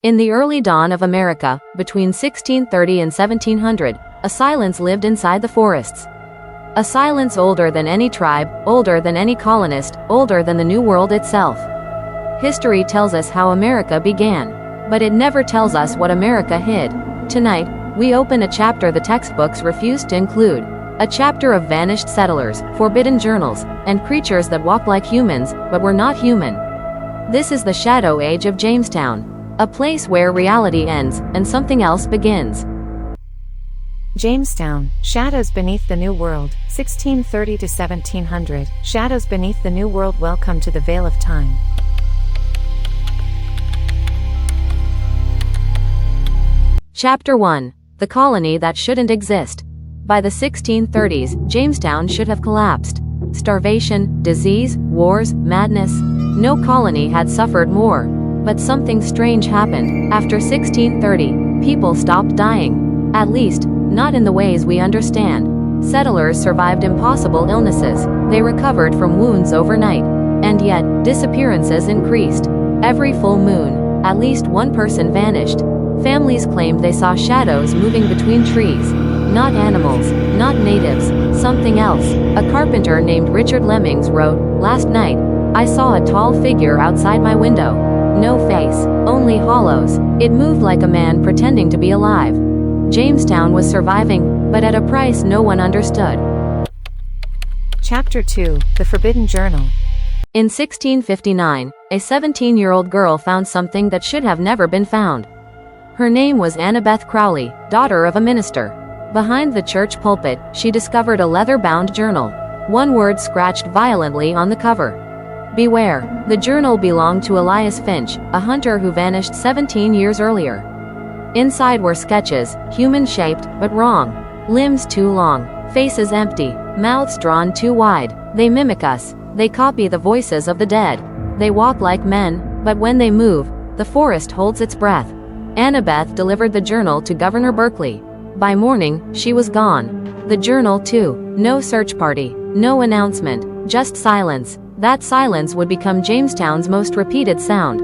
In the early dawn of America, between 1630 and 1700, a silence lived inside the forests. A silence older than any tribe, older than any colonist, older than the New World itself. History tells us how America began, but it never tells us what America hid. Tonight, we open a chapter the textbooks refused to include. A chapter of vanished settlers, forbidden journals, and creatures that walk like humans, but were not human. This is the Shadow Age of Jamestown. A place where reality ends, and something else begins. Jamestown, Shadows Beneath the New World, 1630 to 1700, Shadows Beneath the New World. Welcome to the Veil of Time. Chapter 1. The Colony That Shouldn't Exist. By the 1630s, Jamestown should have collapsed. Starvation, disease, wars, madness. No colony had suffered more. But something strange happened. After 1630, people stopped dying. At least, not in the ways we understand. Settlers survived impossible illnesses. They recovered from wounds overnight. And yet, disappearances increased. Every full moon, at least one person vanished. Families claimed they saw shadows moving between trees. Not animals, not natives, something else. A carpenter named Richard Lemmings wrote, "Last night, I saw a tall figure outside my window. No face, only hollows. It moved like a man pretending to be alive." Jamestown was surviving, but at a price no one understood. Chapter 2. The Forbidden Journal. In 1659, a 17-year-old girl found something that should have never been found. Her name was Annabeth Crowley, daughter of a minister. Behind the church pulpit, she discovered a leather-bound journal. One word scratched violently on the cover. Beware. The journal belonged to Elias Finch, a hunter who vanished 17 years earlier. Inside were sketches, human-shaped, but wrong. Limbs too long, faces empty, mouths drawn too wide. They mimic us. They copy the voices of the dead. They walk like men, but when they move, the forest holds its breath. Annabeth delivered the journal to Governor Berkeley. By morning, she was gone. The journal too. No search party, no announcement, just silence. That silence would become Jamestown's most repeated sound.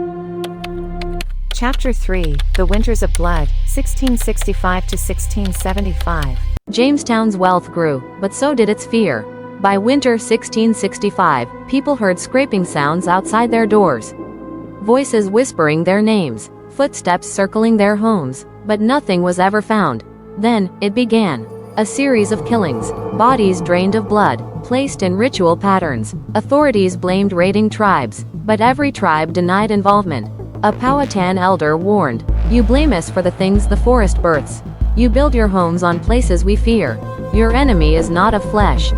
Chapter 3. The Winters of Blood, 1665 to 1675. Jamestown's wealth grew, but so did its fear. By winter 1665, people heard scraping sounds outside their doors. Voices whispering their names, footsteps circling their homes, but nothing was ever found. Then, it began. A series of killings, bodies drained of blood, placed in ritual patterns. Authorities blamed raiding tribes, but every tribe denied involvement. A Powhatan elder warned, "You blame us for the things the forest births. You build your homes on places we fear. Your enemy is not of flesh."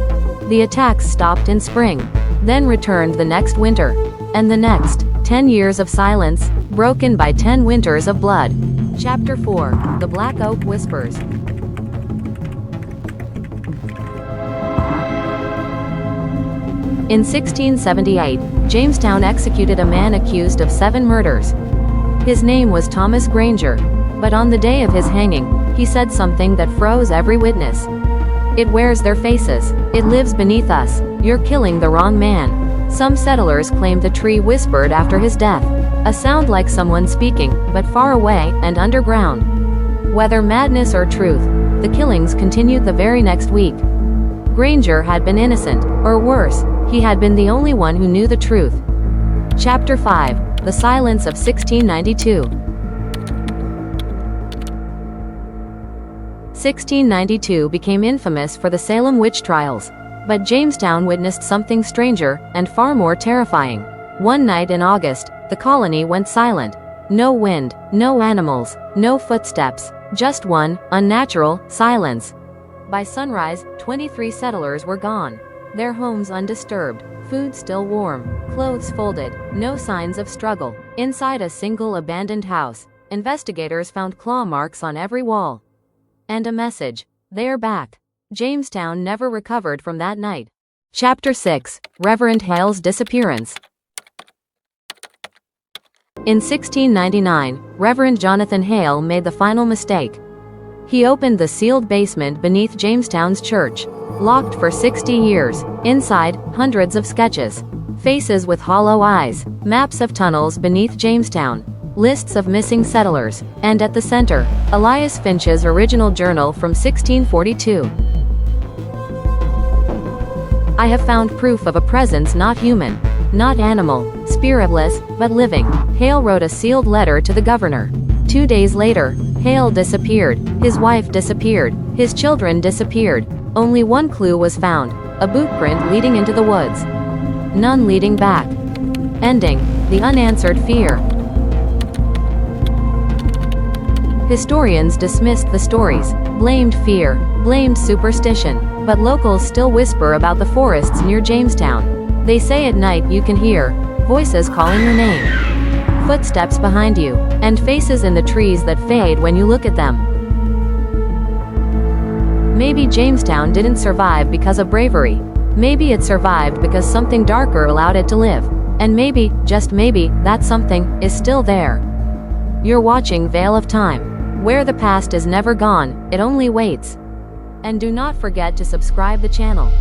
The attacks stopped in spring, then returned the next winter, and the next. 10 years of silence, broken by 10 winters of blood. Chapter 4. The Black Oak Whispers. In 1678, Jamestown executed a man accused of 7 murders. His name was Thomas Granger, but on the day of his hanging, he said something that froze every witness. "It wears their faces. It lives beneath us. You're killing the wrong man." Some settlers claimed the tree whispered after his death. A sound like someone speaking, but far away and underground. Whether madness or truth, the killings continued the very next week. Granger had been innocent, or worse, he had been the only one who knew the truth. Chapter 5. The Silence of 1692. 1692 became infamous for the Salem witch trials. But Jamestown witnessed something stranger, and far more terrifying. One night in August, the colony went silent. No wind, no animals, no footsteps, just one, unnatural, silence. By sunrise, 23 settlers were gone. Their homes undisturbed, food still warm, clothes folded, no signs of struggle. Inside a single abandoned house, investigators found claw marks on every wall. And a message, "They're back." Jamestown never recovered from that night. Chapter 6. Reverend Hale's Disappearance. In 1699, Reverend Jonathan Hale made the final mistake. He opened the sealed basement beneath Jamestown's church. Locked for 60 years. Inside, hundreds of sketches. Faces with hollow eyes. Maps of tunnels beneath Jamestown. lists of missing settlers, and at the center, Elias Finch's original journal from 1642. I have found proof of a presence not human, not animal, spiritless, but living. Hale wrote a sealed letter to the governor. 2 days later, Hale disappeared, his wife disappeared, his children disappeared. Only one clue was found, a boot print leading into the woods. None leading back. Ending, the unanswered fear. Historians dismissed the stories, blamed fear, blamed superstition, but locals still whisper about the forests near Jamestown. They say at night you can hear voices calling your name, footsteps behind you, and faces in the trees that fade when you look at them. Maybe Jamestown didn't survive because of bravery. Maybe it survived because something darker allowed it to live. And maybe, just maybe, that something is still there. You're watching Veil of Time, where the past is never gone, it only waits. And do not forget to subscribe the channel.